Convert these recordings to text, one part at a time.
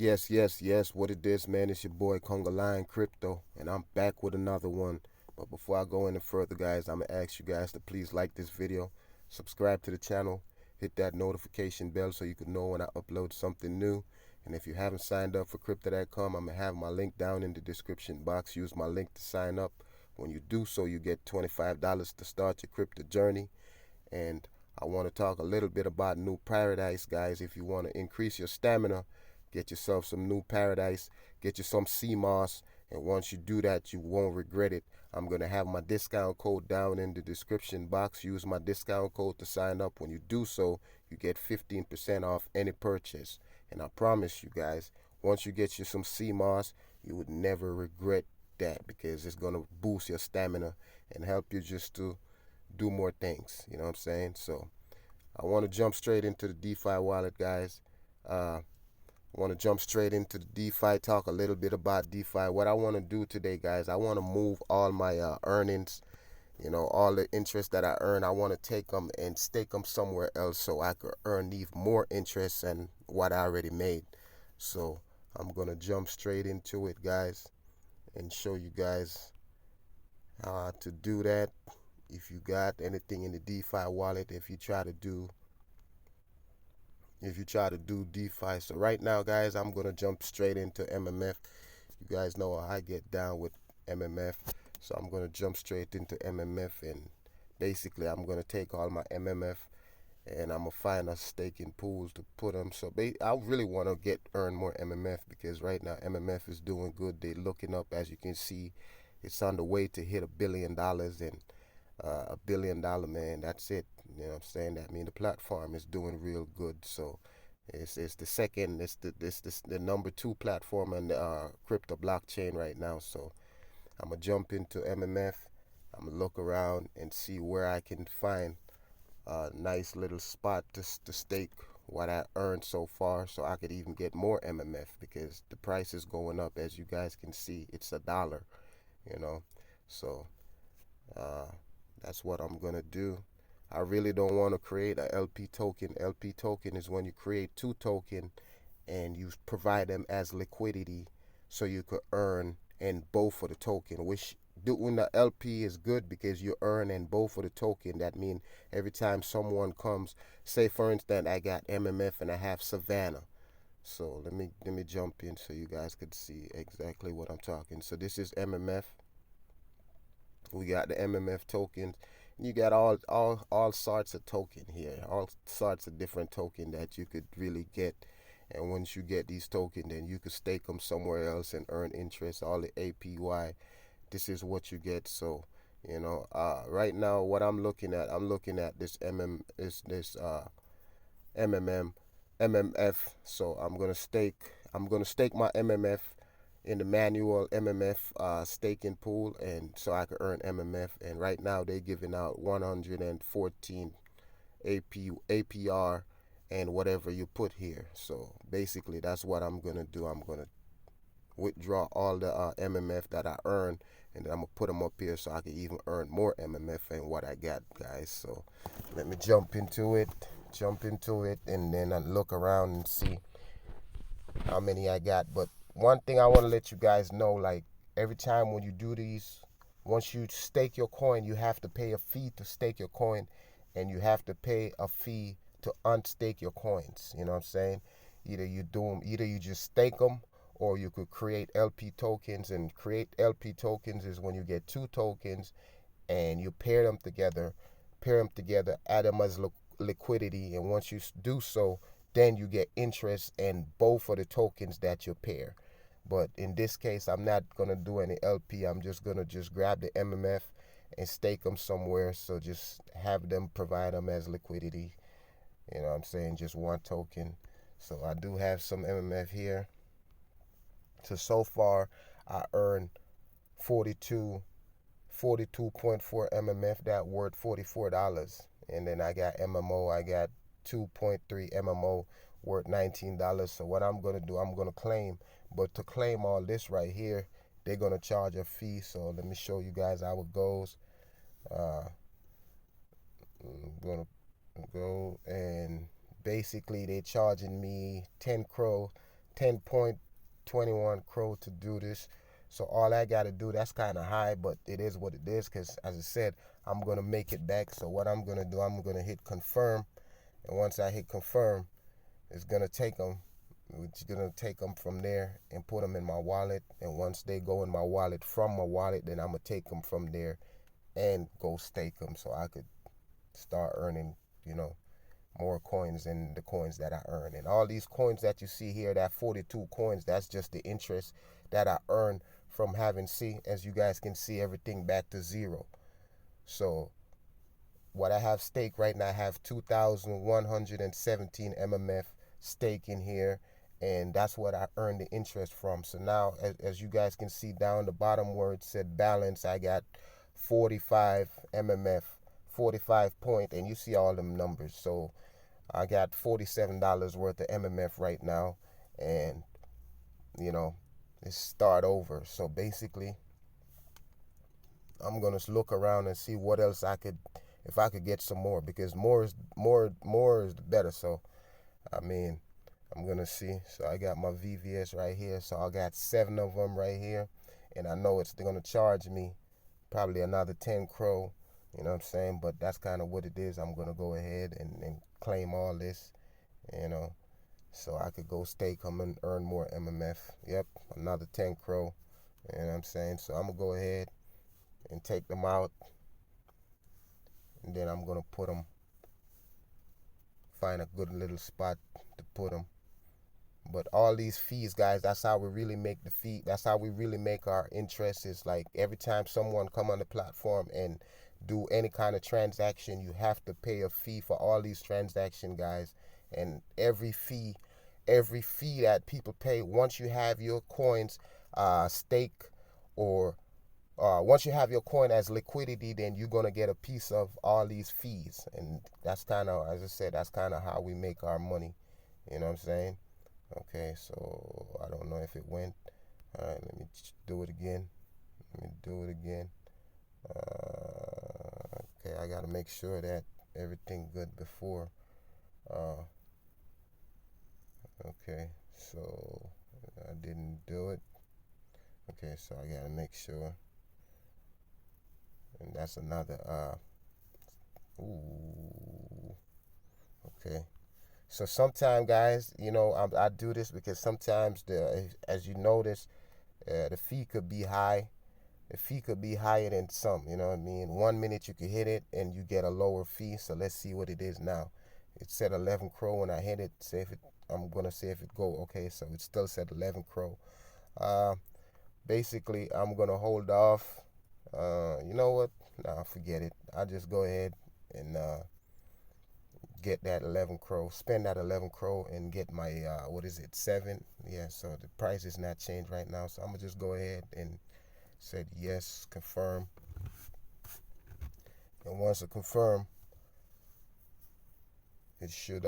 Yes. What it is, man? It's your boy Conga Line Crypto, and I'm back with another one. But before I go any further, guys, I'm gonna ask you guys to please like this video, subscribe to the channel, hit that notification bell so you can know when I upload something new. And if you haven't signed up for Crypto.com, I'm gonna have my link down in the description box. Use my link to sign up. When you do so, you get $25 to start your crypto journey. And I want to talk a little bit about new paradise, guys. If you want to increase your stamina, get yourself some new paradise, get you some CMOS, and once you do that, you won't regret it. I'm going to have my discount code down in the description box. Use my discount code to sign up. When you do so, you get 15% off any purchase. And I promise you guys, once you get you some CMOS, you would never regret that because it's going to boost your stamina and help you just to do more things. You know what I'm saying? So I want to jump straight into the DeFi wallet, guys. I want to jump straight into the DeFi, talk a little bit about DeFi. What I want to do today, guys, I want to move all my earnings, all the interest that I earn. I want to take them and stake them somewhere else so I could earn even more interest than what I already made. So I'm going to jump straight into it, guys, and show you guys how to do that. If you got anything in the DeFi wallet, if you try to do DeFi. So right now, guys, I'm gonna jump straight into MMF. You guys know how I get down with MMF, so I'm gonna jump straight into MMF, and basically I'm gonna take all my MMF and I'm gonna find a staking pools to put them. So I really want to earn more MMF because right now MMF is doing good. They're looking up, as you can see. It's on the way to hit $1 billion, and $1 billion, man. That's it. You know what I'm saying? That means the platform is doing real good. So it's the second, it's the number two platform on the crypto blockchain right now. So I'm gonna jump into MMF. I'm gonna look around and see where I can find a nice little spot to stake what I earned so far, so I could even get more MMF because the price is going up. As you guys can see, it's $1. You know, so uh, that's what I'm gonna do. I really don't want to create a LP token. LP token is when you create two tokens and you provide them as liquidity so you could earn in both of the token, which doing the LP is good because you earn in both of the token. That means every time someone comes, say for instance I got MMF and I have Savannah. So let me jump in so you guys could see exactly what I'm talking. So this is MMF. We got the MMF tokens. You got all sorts of token here, all sorts of different token that you could really get. And once you get these tokens, then you could stake them somewhere else and earn interest. All the APY. This is what you get. So right now what I'm looking at this MMM MMF. So I'm gonna stake my MMF in the manual MMF staking pool, and so I can earn MMF. And right now they're giving out 114 APR and whatever you put here. So basically that's what I'm gonna do. I'm gonna withdraw all the MMF that I earn, and then I'm gonna put them up here so I can even earn more MMF than what I got, guys. So let me jump into it, and then I look around and see how many I got. But one thing I want to let you guys know, like every time when you do these, once you stake your coin, you have to pay a fee to stake your coin, and you have to pay a fee to unstake your coins. You know what I'm saying? Either you just stake them, or you could create LP tokens. And create LP tokens is when you get two tokens and you pair them together, add them as liquidity, and once you do so, then you get interest in both of the tokens that you pair. But in this case, I'm not gonna do any LP. I'm just gonna grab the MMF and stake them somewhere. So just have them provide them as liquidity. You know what I'm saying? Just one token. So I do have some MMF here. So far, I earned 42 42.4 MMF, that worth $44. And then I got MMO, I got 2.3 MMO worth $19. So what I'm gonna do, I'm gonna claim. But to claim all this right here, they're gonna charge a fee. So let me show you guys how it goes. Uh, I'm gonna go, and basically they're charging me 10 10.21 crow to do this. So all I got to do, that's kind of high, but it is what it is, because as I said, I'm going to make it back. So what I'm going to do, I'm going to hit confirm. And once I hit confirm, it's going to take them. It's going to take them from there and put them in my wallet. And once they go in my wallet from my wallet, then I'm going to take them from there and go stake them so I could start earning, more coins than the coins that I earn. And all these coins that you see here, that 42 coins, that's just the interest that I earn from having, as you guys can see, everything back to zero. So what I have staked right now, I have 2,117 MMF stake in here, and that's what I earned the interest from. So now, as you guys can see down the bottom where it said balance, I got 45 MMF, 45 point, and you see all them numbers. So I got $47 worth of MMF right now, and it's start over. So basically, I'm gonna look around and see what else if I could get some more, because more is the better. So I mean, I'm gonna see. So I got my VVS right here. So I got 7 of them right here, and I know they're gonna charge me probably another 10 crow. You know what I'm saying? But that's kind of what it is. I'm gonna go ahead and claim all this, so I could go stake them and earn more MMF. Yep, another 10 crow. You know what I'm saying? So I'm gonna go ahead and take them out, and then I'm gonna find a good little spot to put them. But all these fees, guys, that's how we really make the fee. That's how we really make our interest. Is like every time someone come on the platform and do any kind of transaction, you have to pay a fee for all these transactions, guys. And every fee that people pay, once you have your coins stake, or once you have your coin as liquidity, then you're gonna get a piece of all these fees. And that's kind of, as I said, that's kind of how we make our money. You know what I'm saying? Okay, so I don't know if it went. All right, let me do it again. Okay, I gotta make sure that everything good before. Okay, so I didn't do it. Okay, so I gotta make sure. And that's another. Okay. So sometimes, guys, I do this because sometimes as you notice, the fee could be high. The fee could be higher than some. You know what I mean? 1 minute you could hit it and you get a lower fee. So let's see what it is now. It said 11 crow when I hit it. I'm gonna see if it go. Okay, so it still said 11 crow. Basically, I'm gonna hold off. You know what? Nah, forget it. I'll just go ahead and get that 11 crow, spend that 11 crow, and get my what is it, 7? Yeah, so the price is not changed right now, so I'm gonna just go ahead and say yes, confirm. And once I confirm, it should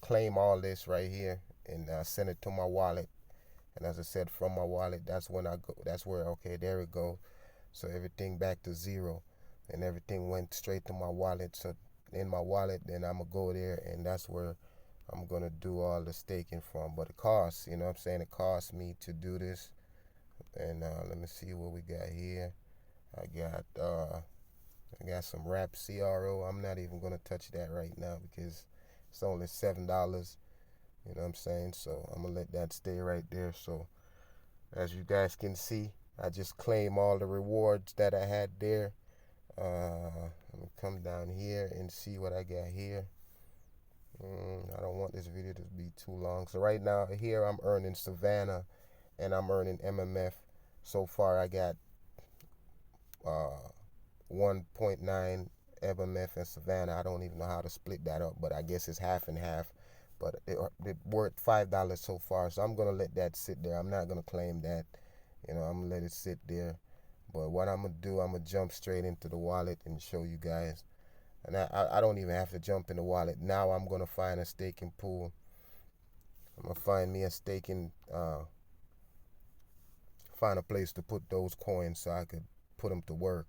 claim all this right here and send it to my wallet. And as I said, from my wallet, that's where, okay, there it goes. So everything back to zero, and everything went straight to my wallet. So in my wallet, then I'm gonna go there, and that's where I'm gonna do all the staking from. But it costs, you know what I'm saying? It costs me to do this. And let me see what we got here. I got some wrap CRO. I'm not even gonna touch that right now because it's only $7. You know what I'm saying? So I'm gonna let that stay right there. So as you guys can see, I just claim all the rewards that I had there. Let me come down here and see what I got here. I don't want this video to be too long. So right now here I'm earning Savannah and I'm earning MMF. So far I got 1.9 MMF and Savannah. I don't even know how to split that up, but I guess it's half and half. But it worth $5 so far, so I'm gonna let that sit there. I'm not gonna claim that. I'm gonna let it sit there. But what I'm gonna do, I'm gonna jump straight into the wallet and show you guys. And I don't even have to jump in the wallet. Now I'm gonna find a staking pool. I'm gonna find me a staking, find a place to put those coins so I could put them to work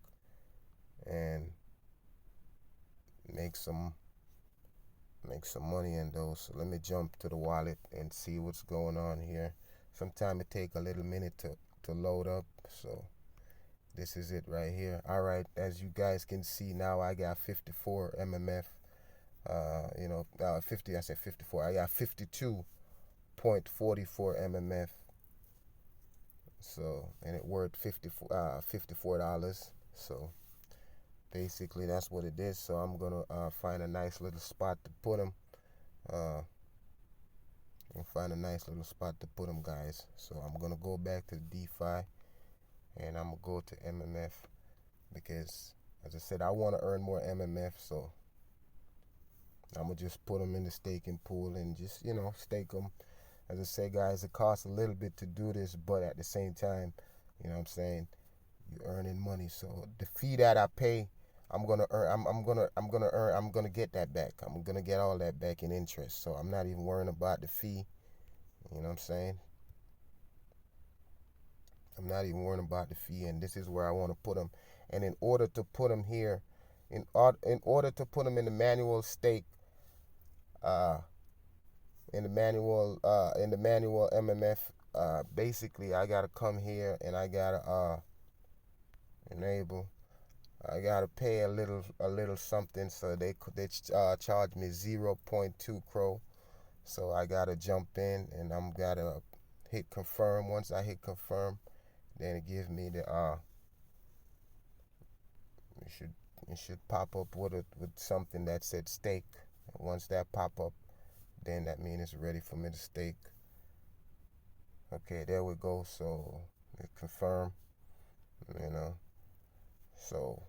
and make some make some money in those. So let me jump to the wallet and see what's going on here. Sometimes it take a little minute to load up. So this is it right here. All right, as you guys can see now, I got 54 MMF. 50. I said 54. I got 52.44 MMF. So, and it worth $54. So basically that's what it is. So I'm gonna find a nice little spot to put them. Find a nice little spot to put them, guys. So I'm gonna go back to DeFi and I'm gonna go to MMF because, as I said, I want to earn more MMF. So I'm gonna just put them in the staking pool and just stake them. As I say, guys, it costs a little bit to do this, but at the same time, you know what I'm saying, you're earning money. So the fee that I pay, I'm gonna earn. I'm gonna get that back. I'm gonna get all that back in interest. So I'm not even worrying about the fee. You know what I'm saying? I'm not even worrying about the fee, and this is where I want to put them. And in order to put them here, in order to put them in the manual stake, uh, in the manual MMF, basically I gotta come here and I gotta enable. I gotta pay a little something, so they charge me 0.2 crow. So I gotta jump in and I'm gotta hit confirm. Once I hit confirm, then it gives me the it should pop up with something that said stake. And once that pop up, then that means it's ready for me to stake. Okay, there we go. So confirm, you know. So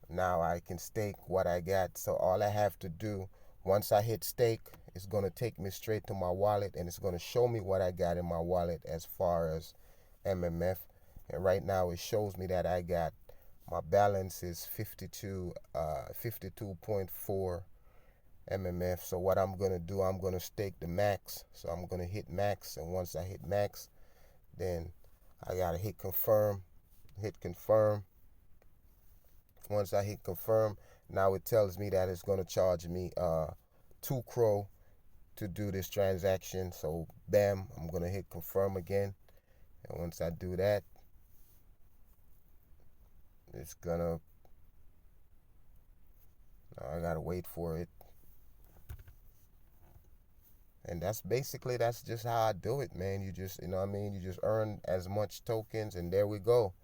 now I can stake what I got. So all I have to do, once I hit stake, it's going to take me straight to my wallet and it's going to show me what I got in my wallet as far as MMF. And right now it shows me that I got, my balance is 52.4 MMF. So what I'm going to do, I'm going to stake the max. So I'm going to hit max, and once I hit max, then I got to hit confirm. Once I hit confirm, now it tells me that it's going to charge me 2 crow to do this transaction. So bam, I'm going to hit confirm again. And once I do that, it's gonna, I gotta wait for it. And that's just how I do it, man. You just, you just earn as much tokens, and there we go.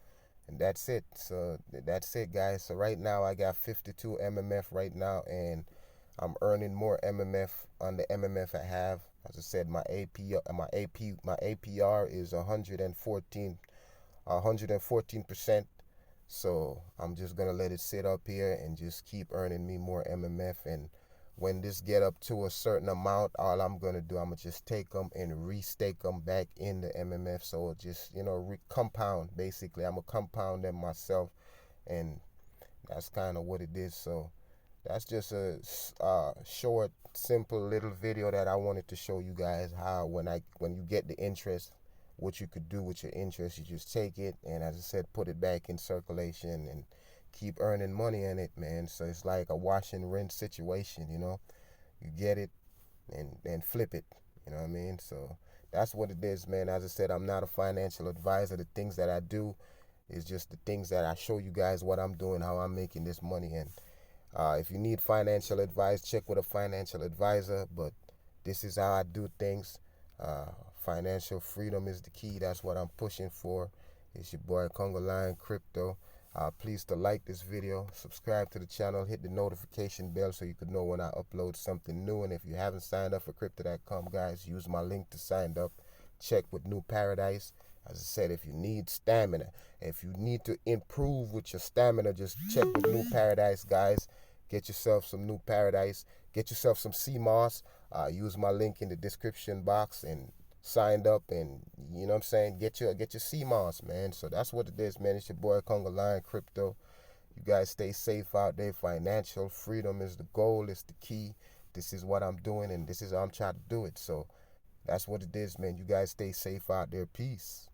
And that's it. So that's it, guys. So right now I got 52 MMF right now, and I'm earning more MMF on the MMF I have. As I said, my APR is 114%. So I'm just gonna let it sit up here and just keep earning me more MMF. And when this get up to a certain amount, all I'm gonna do, I'm gonna just take them and restake them back in the MMF. So it just compound. Basically, I'm gonna compound them myself, and that's kind of what it is. So that's just a short, simple little video that I wanted to show you guys how when you get the interest, what you could do with your interest. You just take it and, as I said, put it back in circulation and keep earning money in it, man. So it's like a wash and rinse situation, You get it and flip it, you know what I mean? So that's what it is, man. As I said, I'm not a financial advisor. The things that I do is just the things that I show you guys what I'm doing, how I'm making this money. And if you need financial advice, check with a financial advisor. But this is how I do things. Financial freedom is the key. That's what I'm pushing for. It's your boy Congo Lion Crypto. Please to like this video, subscribe to the channel, hit the notification bell so you can know when I upload something new. And if you haven't signed up for Crypto.com, guys, use my link to sign up. Check with New Paradise. As I said, if you need stamina, if you need to improve with your stamina, just check with New Paradise, guys. Get yourself some New Paradise. Get yourself some CMOS. Use my link in the description box and signed up, and you know what I'm saying, get your CMOS, man. So that's what it is, man. It's your boy Congo Lion Crypto. You guys stay safe out there. Financial freedom is the goal, it's the key. This is what I'm doing, and this is how I'm trying to do it. So that's what it is, man. You guys stay safe out there. Peace.